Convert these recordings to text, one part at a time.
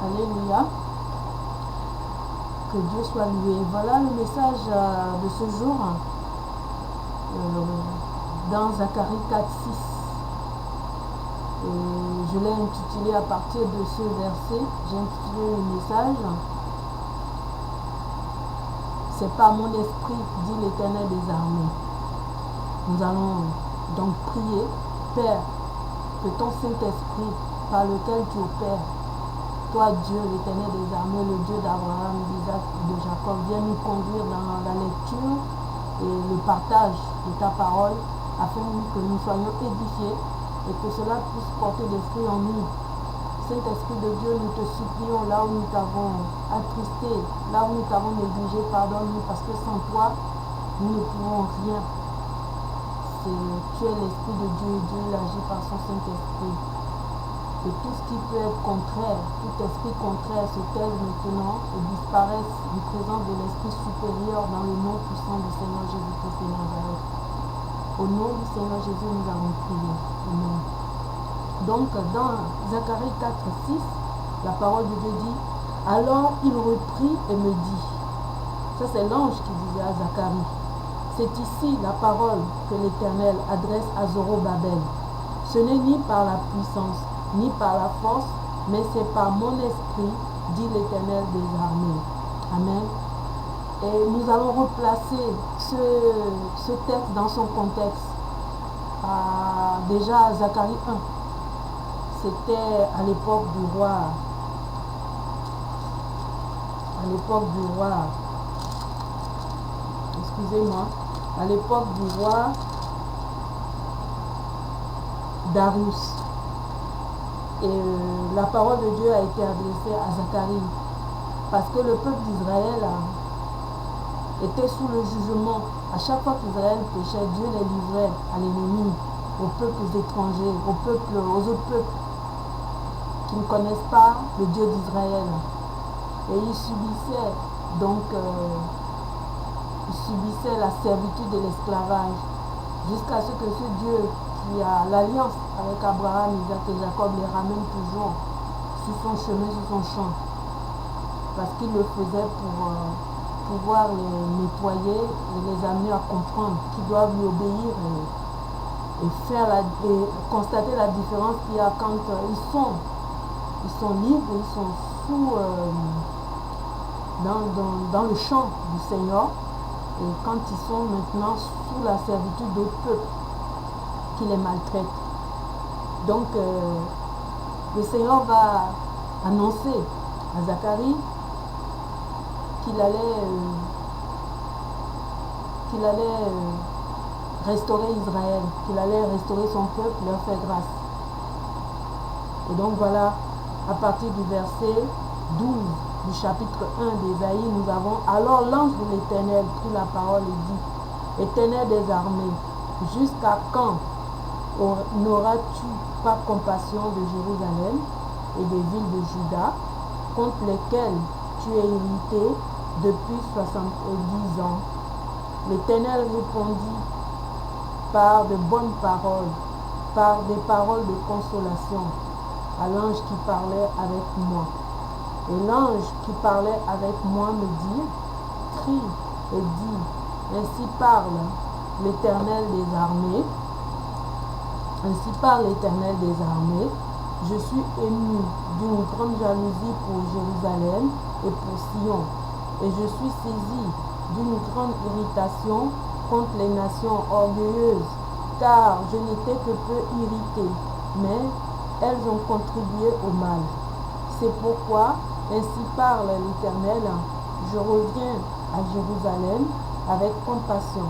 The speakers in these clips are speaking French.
Alléluia. Que Dieu soit loué. Voilà le message de ce jour dans Zacharie 4:6. Je l'ai intitulé à partir de ce verset. J'ai intitulé le message C'est par mon esprit, dit l'Éternel des armées. Nous allons donc prier, Père, que ton Saint-Esprit par lequel tu opères, toi Dieu, l'Éternel des armées, le Dieu d'Abraham, d'Isaac et de Jacob, viens nous conduire dans la lecture et le partage de ta parole afin que nous soyons édifiés et que cela puisse porter des fruits en nous. Saint-Esprit de Dieu, nous te supplions là où nous t'avons attristé, là où nous t'avons négligé, pardonne-nous parce que sans toi, nous ne pouvons rien. Tu es l'Esprit de Dieu et Dieu agit par son Saint-Esprit. Et tout ce qui peut être contraire, tout esprit contraire se taise maintenant et disparaisse en présence de l'Esprit supérieur dans le nom puissant du Seigneur Jésus-Christ de Nazareth. Au nom du Seigneur Jésus, nous avons prié. Amen. Donc, dans Zacharie 4:6, la parole de Dieu dit « Alors il reprit et me dit » ça c'est l'ange qui disait à Zacharie. C'est ici la parole que l'Éternel adresse à Zorobabel. Ce n'est ni par la puissance, ni par la force, mais c'est par mon esprit, dit l'Éternel des armées. Amen. Et nous allons replacer ce texte dans son contexte. Déjà Zacharie 1. C'était à l'époque du roi. Excusez-moi. À l'époque du roi Darius. Et la parole de Dieu a été adressée à Zacharie. Parce que le peuple d'Israël était sous le jugement. À chaque fois qu'Israël péchait, Dieu les livrait à l'ennemi, aux peuples étrangers, aux autres peuples qui ne connaissent pas le Dieu d'Israël. Et ils subissaient donc la servitude de l'esclavage jusqu'à ce que ce Dieu qui a l'alliance avec Abraham, Isaac et Jacob les ramène toujours sur son chemin, sur son champ. Parce qu'il le faisait pour pouvoir les nettoyer et les amener à comprendre qu'ils doivent lui obéir et constater la différence qu'il y a quand ils sont libres, ils sont dans le champ du Seigneur et quand ils sont maintenant sous la servitude d'autres peuples qui les maltraitent. Donc le Seigneur va annoncer à Zacharie qu'il allait restaurer Israël, qu'il allait restaurer son peuple, leur faire grâce. Et donc voilà, à partir du verset 12 du chapitre 1 d'Ésaïe, nous avons « Alors l'ange de l'Éternel prit la parole et dit « Éternel des armées, jusqu'à quand n'auras-tu pas compassion de Jérusalem et des villes de Juda, contre lesquelles tu es irrité depuis 70 ans ?» L'Éternel répondit par de bonnes paroles, par des paroles de consolation à l'ange qui parlait avec moi. Et l'ange qui parlait avec moi me dit, crie et dit, ainsi parle l'Éternel des armées, ainsi parle l'Éternel des armées, je suis ému d'une grande jalousie pour Jérusalem et pour Sion, et je suis saisi d'une grande irritation contre les nations orgueilleuses, car je n'étais que peu irrité, mais elles ont contribué au mal. C'est pourquoi, ainsi parle l'Éternel, je reviens à Jérusalem avec compassion.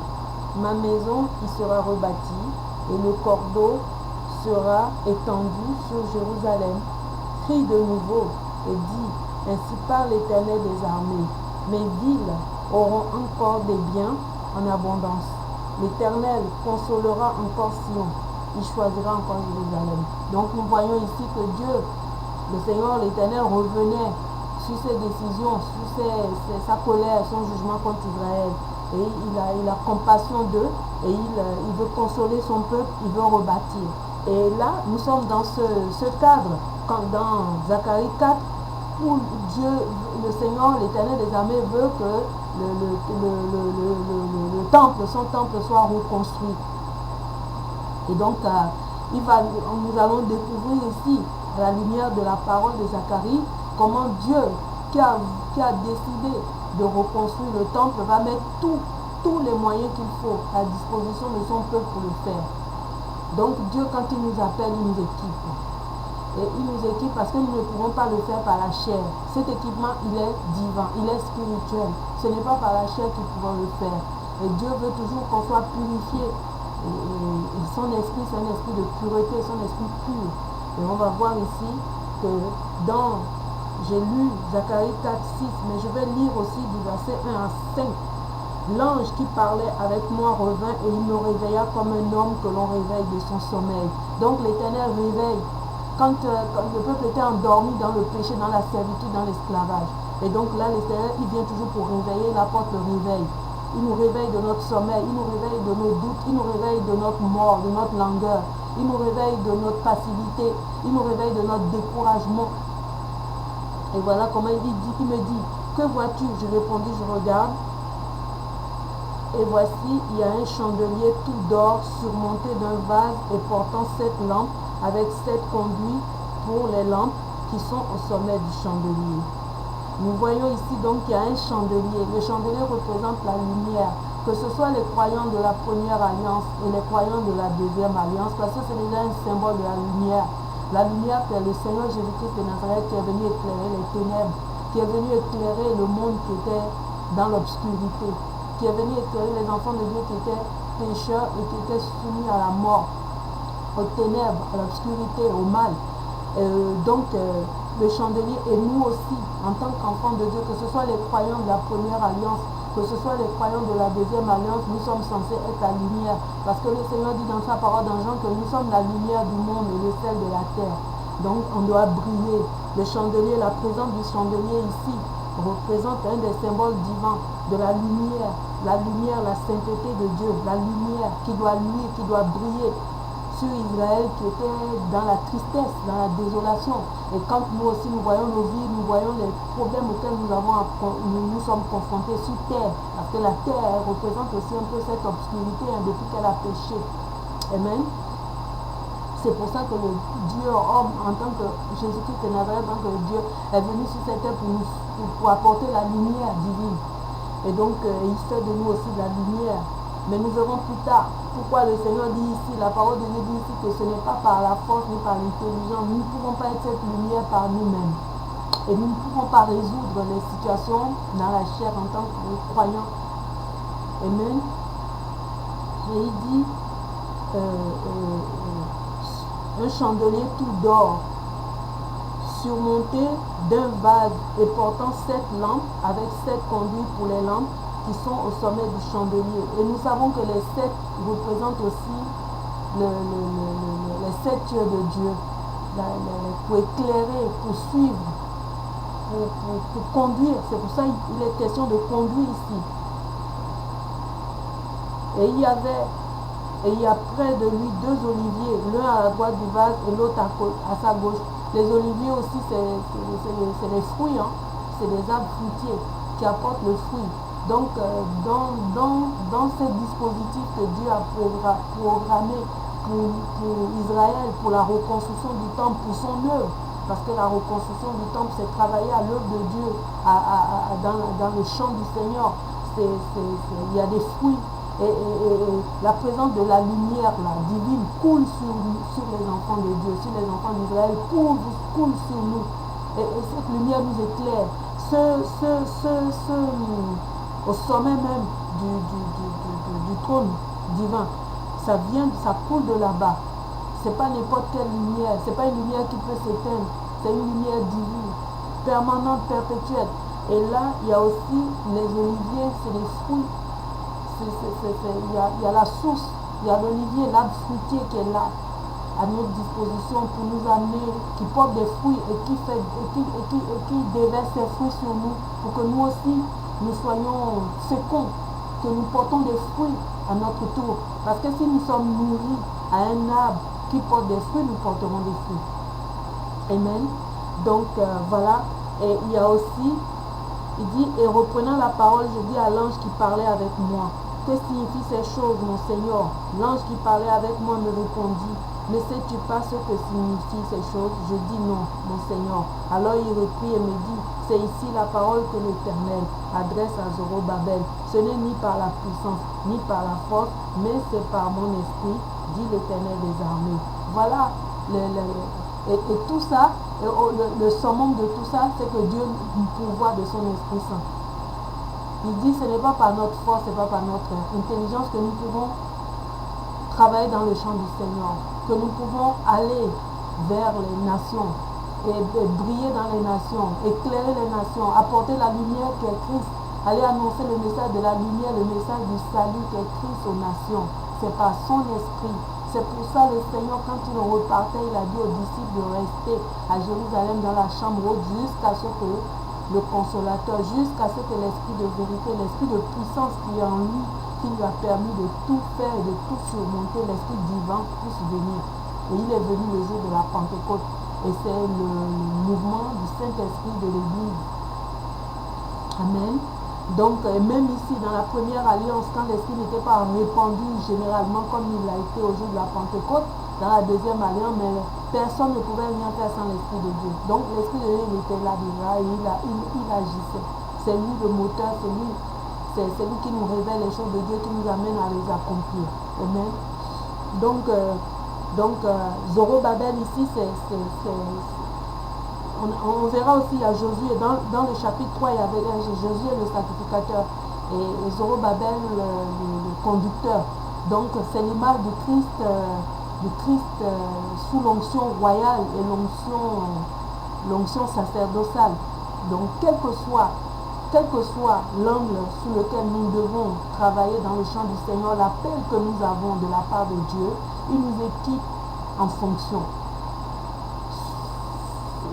Ma maison y sera rebâtie et le cordeau sera étendu sur Jérusalem. Crie de nouveau et dis, ainsi parle l'Éternel des armées. Mes villes auront encore des biens en abondance. L'Éternel consolera encore Sion. Il choisira encore Jérusalem. Donc nous voyons ici que Dieu, le Seigneur, l'Éternel revenait sur ses décisions, sur sa colère, son jugement contre Israël. Et il a compassion d'eux et il veut consoler son peuple, il veut rebâtir. Et là, nous sommes dans ce cadre, quand dans Zacharie 4, pour Dieu, le Seigneur, l'Éternel des armées veut que le temple, son temple soit reconstruit. Et donc, nous allons découvrir ici, à la lumière de la parole de Zacharie, comment Dieu, qui a décidé de reconstruire le temple, va mettre tous les moyens qu'il faut à disposition de son peuple pour le faire. Donc Dieu, quand il nous appelle, il nous équipe. Et il nous équipe parce que nous ne pouvons pas le faire par la chair. Cet équipement, il est divin, il est spirituel. Ce n'est pas par la chair que nous pouvons le faire. Et Dieu veut toujours qu'on soit purifié. Et son esprit, c'est un esprit de pureté, son esprit pur. Et on va voir ici que j'ai lu Zacharie 4, 6, mais je vais lire aussi du verset 1 à 5. L'ange qui parlait avec moi revint et il me réveilla comme un homme que l'on réveille de son sommeil. Donc l'Éternel réveille quand le peuple était endormi dans le péché, dans la servitude, dans l'esclavage. Et donc là, l'Éternel, il vient toujours pour réveiller, il apporte le réveil. Il nous réveille de notre sommeil, il nous réveille de nos doutes, il nous réveille de notre mort, de notre langueur, il nous réveille de notre passivité, il nous réveille de notre découragement. Et voilà comment il me dit, que vois-tu? Je répondis, je regarde. Et voici, il y a un chandelier tout d'or surmonté d'un vase et portant 7 lampes avec 7 conduits pour les lampes qui sont au sommet du chandelier. Nous voyons ici donc qu'il y a un chandelier. Le chandelier représente la lumière, que ce soit les croyants de la première alliance et les croyants de la deuxième alliance, parce que c'est déjà un symbole de la lumière. La lumière, c'est le Seigneur Jésus-Christ de Nazareth qui est venu éclairer les ténèbres, qui est venu éclairer le monde qui était dans l'obscurité, qui est venu éclairer les enfants de Dieu qui étaient pécheurs et qui étaient soumis à la mort, aux ténèbres, à l'obscurité, au mal. Le chandelier, et nous aussi, en tant qu'enfants de Dieu, que ce soit les croyants de la première alliance, que ce soit les croyants de la deuxième alliance, nous sommes censés être la lumière. Parce que le Seigneur dit dans sa parole dans Jean que nous sommes la lumière du monde et le sel de la terre. Donc on doit briller. Le chandelier, la présence du chandelier ici, représente un des symboles divins de la lumière, la sainteté de Dieu, la lumière qui doit luire, qui doit briller sur Israël qui était dans la tristesse, dans la désolation. Et quand nous aussi nous voyons nos vies, nous voyons les problèmes auxquels nous sommes confrontés sur terre, parce que la terre représente aussi un peu cette obscurité depuis qu'elle a péché. Amen. C'est pour ça que le Dieu homme, en tant que Jésus-Christ de Nazareth, en tant que Dieu, est venu sur cette terre pour apporter la lumière divine. Et donc, il fait de nous aussi de la lumière. Mais nous verrons plus tard pourquoi le Seigneur dit ici, la parole de Dieu dit ici que ce n'est pas par la force ni par l'intelligence. Nous ne pouvons pas être cette lumière par nous-mêmes. Et nous ne pouvons pas résoudre les situations dans la chair en tant que croyants. Amen. Et il dit un chandelier tout d'or surmonté d'un vase et portant 7 lampes avec 7 conduits pour les lampes qui sont au sommet du chandelier. Et nous savons que les 7 représentent aussi les 7 yeux de Dieu, pour éclairer, pour suivre, pour conduire. C'est pour ça qu'il est question de conduire ici. Et il y a près de lui 2 oliviers, l'un à la droite du vase et l'autre à sa gauche. Les oliviers aussi, c'est les fruits, hein? C'est des arbres fruitiers qui apportent le fruit. Donc, dans ce dispositif que Dieu a programmé pour Israël, pour la reconstruction du temple, pour son œuvre, parce que la reconstruction du temple, c'est travailler à l'œuvre de Dieu, dans le champ du Seigneur. Il y a des fruits. Et la présence de la lumière divine coule sur les enfants de Dieu, sur les enfants d'Israël, coule sur nous. Et cette lumière nous éclaire. Au sommet même du trône divin, ça coule de là-bas. C'est pas n'importe quelle lumière, c'est pas une lumière qui peut s'éteindre, c'est une lumière divine, permanente, perpétuelle. Et là, il y a aussi les oliviers, c'est les fruits. Il y a la source, il y a l'olivier, l'arbre fruitier qui est là, à notre disposition pour nous amener, qui porte des fruits et qui déverse ses fruits sur nous, pour que nous aussi, nous soyons féconds, que nous portons des fruits à notre tour. Parce que si nous sommes nourris à un arbre qui porte des fruits, nous porterons des fruits. Amen. Donc voilà Et il y a aussi, il dit, et reprenant la parole, je dis à l'ange qui parlait avec moi, que signifient ces choses, mon Seigneur? L'ange qui parlait avec moi me répondit, ne sais-tu pas ce que signifient ces choses? Je dis non, mon Seigneur. Alors il reprit et me dit, c'est ici la parole que l'Éternel adresse à Zorobabel. Ce n'est ni par la puissance, ni par la force, mais c'est par mon esprit, dit l'Éternel des armées. Voilà, et tout ça, le summum de tout ça, c'est que Dieu nous pourvoit de son Esprit Saint. Il dit, ce n'est pas par notre force, ce n'est pas par notre intelligence que nous pouvons travailler dans le champ du Seigneur, que nous pouvons aller vers les nations et briller dans les nations, éclairer les nations, apporter la lumière qui est Christ, aller annoncer le message de la lumière, le message du salut qui est Christ aux nations. C'est par son esprit. C'est pour ça le Seigneur, quand il repartait, il a dit aux disciples de rester à Jérusalem dans la chambre haute jusqu'à ce que le consolateur, jusqu'à ce que l'esprit de vérité, l'esprit de puissance qui est en lui, qui lui a permis de tout faire et de tout surmonter, l'esprit divin puisse venir. Et il est venu le jour de la Pentecôte. Et c'est le mouvement du Saint-Esprit de l'Église. Amen. Donc, même ici, dans la première alliance, quand l'Esprit n'était pas répandu généralement comme il l'a été au jour de la Pentecôte, dans la deuxième alliance, mais personne ne pouvait rien faire sans l'Esprit de Dieu. Donc, l'Esprit de Dieu, il était là déjà et il agissait. C'est lui le moteur, c'est lui qui nous révèle les choses de Dieu, qui nous amène à les accomplir. Amen. Donc Zorobabel ici, on verra aussi à Josué, dans le chapitre 3, il y avait Josué le sacrificateur et Zorobabel le conducteur. Donc c'est l'image du Christ sous l'onction royale et l'onction sacerdotale. Donc quel que soit l'angle sous lequel nous devons travailler dans le champ du Seigneur, l'appel que nous avons de la part de Dieu, il nous équipe en fonction.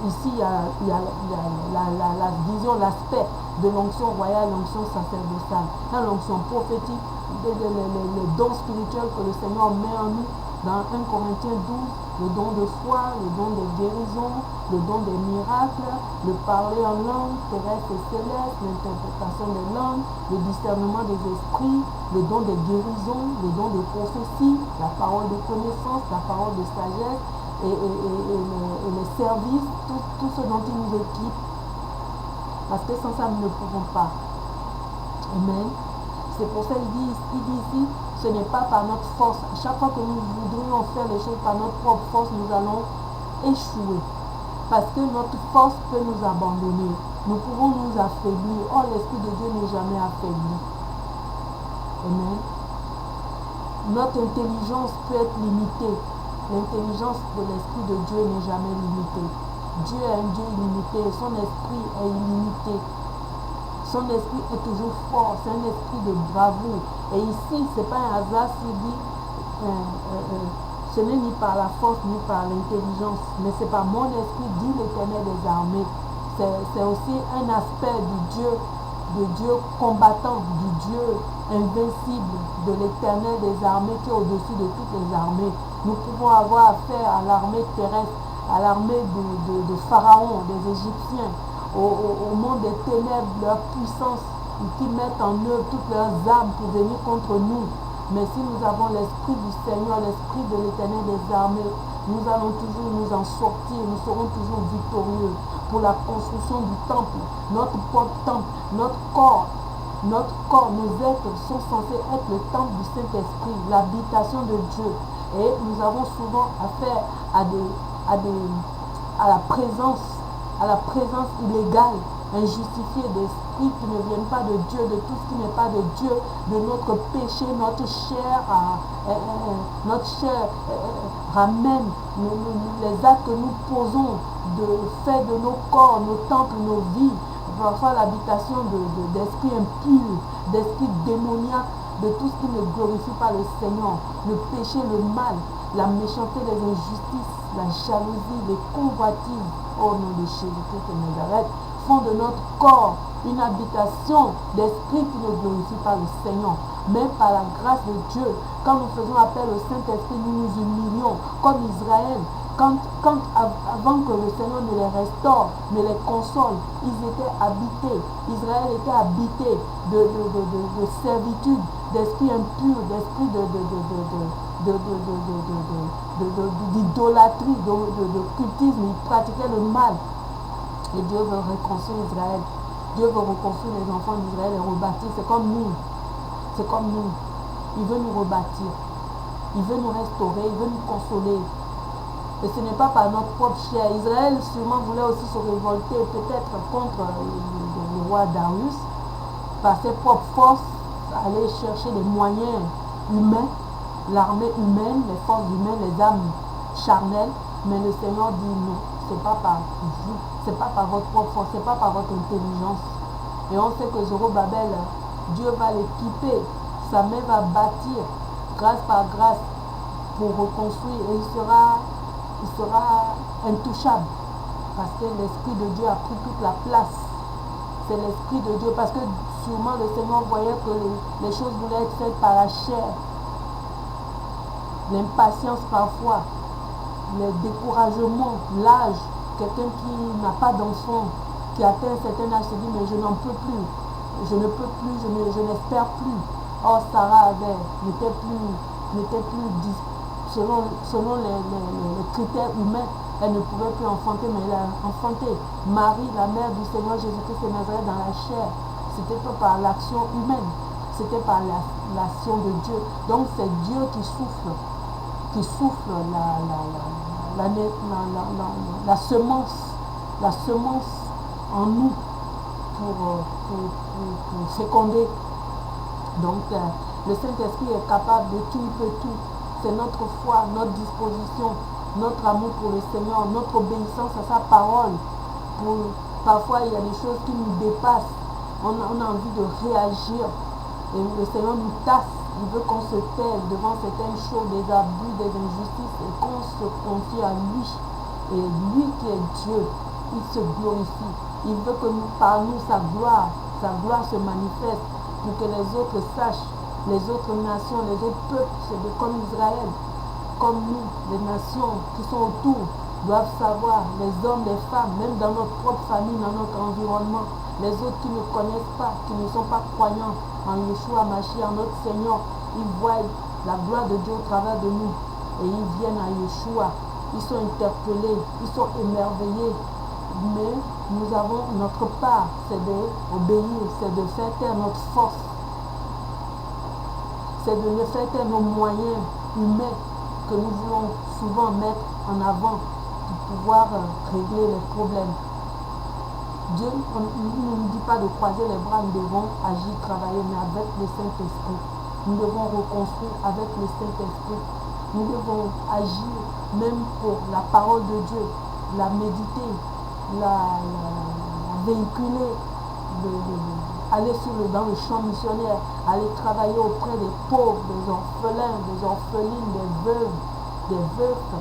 Ici, il y a la vision, l'aspect de l'onction royale, l'onction sacerdotale. Dans l'onction prophétique, les dons spirituels que le Seigneur met en nous, dans 1 Corinthiens 12, le don de foi, le don de guérison, le don des miracles, le parler en langue terrestre et céleste, l'interprétation des langues, le discernement des esprits, le don de guérison, le don de prophétie, la parole de connaissance, la parole de sagesse et les services, tout ce dont il nous équipe, parce que sans ça nous ne pouvons pas. Amen. C'est pour ça qu'il dit ici, ce n'est pas par notre force. À chaque fois que nous voudrions faire les choses par notre propre force, nous allons échouer. Parce que notre force peut nous abandonner. Nous pouvons nous affaiblir. Or, l'Esprit de Dieu n'est jamais affaibli. Amen. Notre intelligence peut être limitée. L'intelligence de l'Esprit de Dieu n'est jamais limitée. Dieu est un Dieu illimité. Son esprit est illimité. Son esprit est toujours fort, c'est un esprit de bravoure. Et ici, ce n'est pas un hasard s'il dit ce n'est ni par la force ni par l'intelligence, mais c'est par mon esprit, dit l'Éternel des armées. C'est aussi un aspect du Dieu combattant, du Dieu invincible, de l'Éternel des armées qui est au-dessus de toutes les armées. Nous pouvons avoir affaire à l'armée terrestre, à l'armée de Pharaon, des Égyptiens, au monde des ténèbres, leur puissance, qui mettent en œuvre toutes leurs armes pour venir contre nous. Mais si nous avons l'Esprit du Seigneur, l'Esprit de l'Éternel des armées, nous allons toujours nous en sortir, nous serons toujours victorieux pour la construction du temple, notre propre temple, notre corps, nos êtres sont censés être le temple du Saint-Esprit, l'habitation de Dieu. Et nous avons souvent affaire à la présence illégale, injustifiée d'esprits qui ne viennent pas de Dieu, de tout ce qui n'est pas de Dieu, de notre péché, notre chair ramène les actes que nous posons, de fait de nos corps, nos temples, nos vies, parfois l'habitation d'esprits impurs, d'esprits démoniaques, de tout ce qui ne glorifie pas le Seigneur, le péché, le mal, la méchanceté, les injustices, la jalousie, les convoitises, au nom de Jésus-Christ de Nazareth, font de notre corps une habitation d'esprit qui ne glorifie pas le Seigneur. Mais par la grâce de Dieu, quand nous faisons appel au Saint-Esprit, nous nous humilions comme Israël. Avant que le Seigneur ne les restaure, ne les console, ils étaient habités. Israël était habité de servitude, d'esprit impur, d'esprit d'idolâtrie, de cultisme. Ils pratiquaient le mal. Et Dieu veut reconstruire Israël. Dieu veut reconstruire les enfants d'Israël et rebâtir. C'est comme nous. C'est comme nous. Il veut nous rebâtir. Il veut nous restaurer. Il veut nous consoler. Et ce n'est pas par notre propre chair. Israël sûrement voulait aussi se révolter peut-être contre le roi Darius. Par ses propres forces, aller chercher des moyens humains, l'armée humaine, les forces humaines, les âmes charnelles. Mais le Seigneur dit non. C'est pas par vous. C'est pas par votre propre force. C'est pas par votre intelligence. Et on sait que Zorobabel, Dieu va l'équiper. Sa main va bâtir grâce par grâce pour reconstruire. Et il sera intouchable. Parce que l'Esprit de Dieu a pris toute la place. C'est l'Esprit de Dieu. Parce que sûrement le Seigneur voyait que les choses voulaient être faites par la chair. L'impatience parfois. Le découragement, l'âge. Quelqu'un qui n'a pas d'enfant, qui atteint un certain âge, se dit mais je n'en peux plus. Je ne peux plus, je n'espère plus. Or Sarah n'était plus selon les critères humains, elle ne pouvait plus enfanter, mais elle a enfanté. Marie, la mère du Seigneur Jésus-Christ de Nazareth dans la chair, c'était pas par l'action humaine, c'était par l'action de Dieu. Donc c'est Dieu qui souffle la semence en nous pour féconder. Donc le Saint-Esprit est capable de tout, il peut tout. C'est notre foi, notre disposition, notre amour pour le Seigneur, notre obéissance à sa parole. Parfois il y a des choses qui nous dépassent. On a envie de réagir. Et le Seigneur nous tasse. Il veut qu'on se taise devant certaines choses, des abus, des injustices, et qu'on se confie à lui. Et lui qui est Dieu, il se glorifie. Il veut que par nous, sa gloire se manifeste pour que les autres sachent, les autres nations, les autres peuples, c'est comme Israël, comme nous, les nations qui sont autour, doivent savoir, les hommes, les femmes, même dans notre propre famille, dans notre environnement, les autres qui ne connaissent pas, qui ne sont pas croyants en Yeshua Mashiach, en notre Seigneur, ils voient la gloire de Dieu au travers de nous et ils viennent à Yeshua, ils sont interpellés, ils sont émerveillés, mais nous avons notre part, c'est d'obéir, c'est de faire taire notre force, c'est de ne faire taire nos moyens humains que nous voulons souvent mettre en avant pour pouvoir régler les problèmes. Dieu ne nous dit pas de croiser les bras, nous devons agir, travailler, mais avec le Saint-Esprit. Nous devons reconstruire avec le Saint-Esprit. Nous devons agir même pour la parole de Dieu, la méditer, la véhiculer, aller dans le champ missionnaire, aller travailler auprès des pauvres, des orphelins, des orphelines, des veuves, des veufs,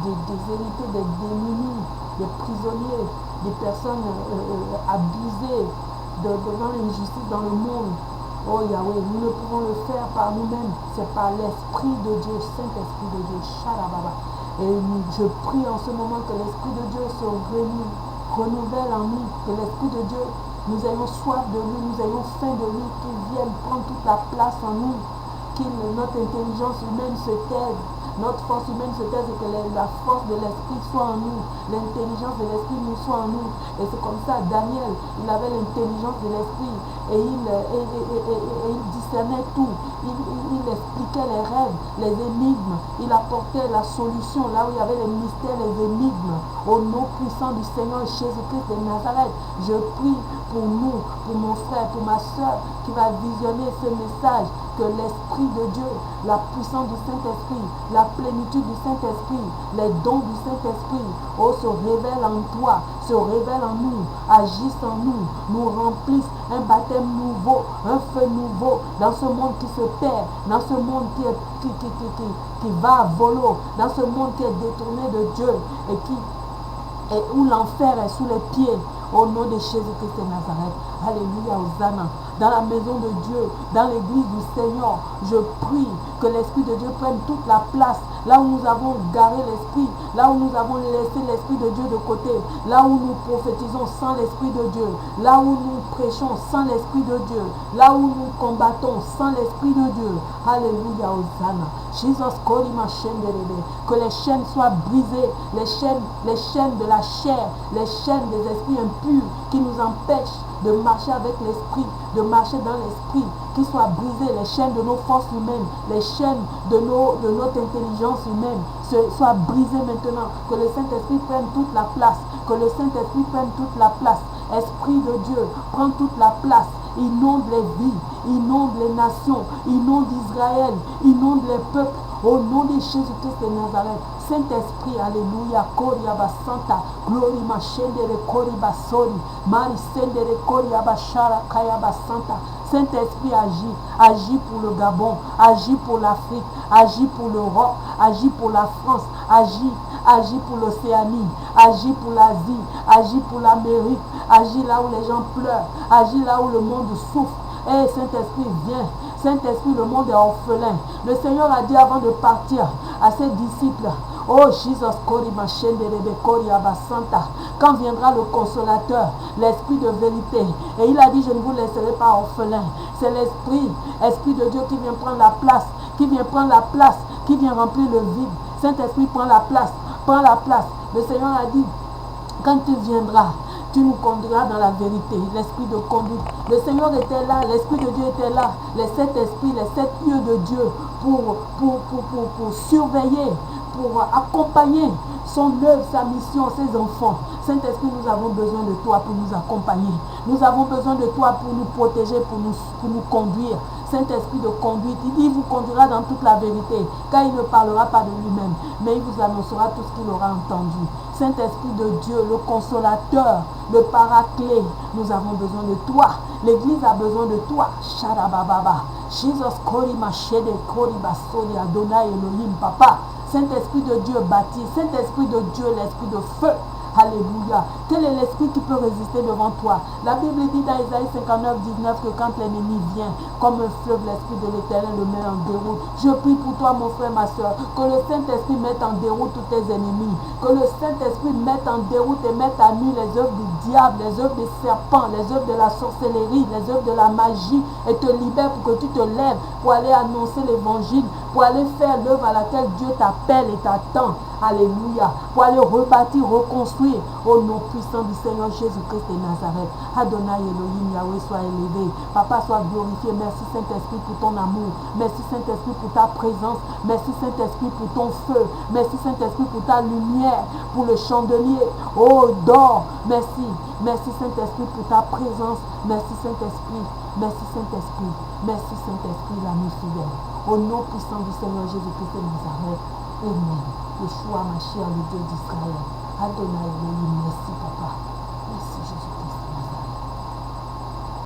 des hérités, des démunis, des prisonniers, des personnes abusées dans l'injustice dans le monde. Oh Yahweh, nous ne pouvons le faire par nous-mêmes, c'est par l'Esprit de Dieu, Saint-Esprit de Dieu, Shalababa. Et je prie en ce moment que l'Esprit de Dieu se renouvelle en nous, que l'Esprit de Dieu, nous ayons soif de lui, nous ayons faim de lui, qu'il vienne prendre toute la place en nous, que notre intelligence humaine se taise, notre force humaine se taise et que la force de l'Esprit soit en nous, l'intelligence de l'Esprit nous soit en nous. Et c'est comme ça, Daniel, il avait l'intelligence de l'Esprit et il discernait tout, il expliquait les rêves, les énigmes, il apportait la solution là où il y avait les mystères, les énigmes. Au nom puissant du Seigneur Jésus-Christ de Nazareth, je prie pour nous, pour mon frère, pour ma soeur qui va visionner ce message, que l'Esprit de Dieu, la puissance du Saint-Esprit, la plénitude du Saint-Esprit, les dons du Saint-Esprit, se révèlent en toi, se révèlent en nous, agissent en nous remplissent un baptême nouveau, un feu nouveau dans ce monde qui se perd, dans ce monde qui va à volo, dans ce monde qui est détourné de Dieu et où l'enfer est sous les pieds. Au nom de Jésus-Christ de Nazareth. Alléluia, Hosanna. Dans la maison de Dieu, dans l'église du Seigneur, je prie que l'Esprit de Dieu prenne toute la place. là où nous avons garé l'esprit, là où nous avons laissé l'esprit de Dieu de côté, là où nous prophétisons sans l'esprit de Dieu, là où nous prêchons sans l'esprit de Dieu, là où nous combattons sans l'esprit de Dieu. Alléluia, Hosanna. Jesus, que les chaînes soient brisées, les chaînes de la chair, les chaînes des esprits impurs qui nous empêchent de marcher avec l'esprit, de marcher dans l'esprit, qui soient brisées, les chaînes de nos forces humaines, les chaînes de notre intelligence humaine, soient brisées maintenant, que le Saint-Esprit prenne toute la place, que le Saint-Esprit prenne toute la place. Esprit de Dieu, prends toute la place, inonde les vies, inonde les nations, inonde Israël, inonde les peuples, au nom de Jésus-Christ de Nazareth. Saint-Esprit, alléluia, Koriaba Santa, glory Machendere Koriba Sori, Mari Sendere Koriaba Shara Kayaba Santa. Saint-Esprit agit pour le Gabon, agit pour l'Afrique, agit pour l'Europe, agit pour la France, agit pour l'Océanie, agit pour l'Asie, agit pour l'Amérique, agit là où les gens pleurent, agit là où le monde souffre. Eh, Saint-Esprit, viens. Saint-Esprit, le monde est orphelin. Le Seigneur a dit avant de partir à ses disciples, oh Jesus, quand viendra le consolateur, l'Esprit de vérité, et il a dit, je ne vous laisserai pas orphelin. C'est l'Esprit de Dieu qui vient prendre la place, qui vient remplir le vide. Saint-Esprit, prends la place. Le Seigneur a dit, quand tu viendras, tu nous conduiras dans la vérité, l'esprit de conduite. Le Seigneur était là, l'Esprit de Dieu était là, les 7 esprits, les 7 yeux de Dieu pour surveiller, pour accompagner son œuvre, sa mission, ses enfants. Saint-Esprit, nous avons besoin de toi pour nous accompagner. Nous avons besoin de toi pour nous protéger, pour nous conduire. Saint-Esprit de conduite, il vous conduira dans toute la vérité, car il ne parlera pas de lui-même, mais il vous annoncera tout ce qu'il aura entendu. Saint-Esprit de Dieu, le consolateur, le paraclet, nous avons besoin de toi. L'Église a besoin de toi. Sharabababa. Jesus Korima Shede Koriba Soli Adonai Elohim Papa. Saint-Esprit de Dieu bâti, Saint-Esprit de Dieu, l'Esprit de feu. Alléluia. Quel est l'esprit qui peut résister devant toi? La Bible dit dans Isaïe 59, 19 que quand l'ennemi vient, comme un fleuve, l'esprit de l'Éternel le met en déroute. Je prie pour toi, mon frère, ma soeur, que le Saint-Esprit mette en déroute tous tes ennemis. Que le Saint-Esprit mette en déroute et mette à nu les œuvres du diable, les œuvres des serpents, les œuvres de la sorcellerie, les œuvres de la magie, et te libère pour que tu te lèves, pour aller annoncer l'évangile, pour aller faire l'œuvre à laquelle Dieu t'appelle et t'attend. Alléluia. Pour aller rebâtir, reconstruire au nom puissant du Seigneur Jésus-Christ de Nazareth. Adonai Elohim, Yahweh, soit élevé. Papa, soit glorifié. Merci Saint-Esprit pour ton amour. Merci Saint-Esprit pour ta présence. Merci Saint-Esprit pour ton feu. Merci Saint-Esprit pour ta lumière, pour le chandelier. Oh, dors. Merci. Merci Saint-Esprit pour ta présence. Merci Saint-Esprit. Merci Saint-Esprit. Merci Saint-Esprit, l'ami fidèle. Au nom puissant du Seigneur Jésus-Christ de Nazareth. Amen. Yeshua, Mashiach, le Dieu d'Israël. Adonai Elohim, merci Papa. Merci Jésus.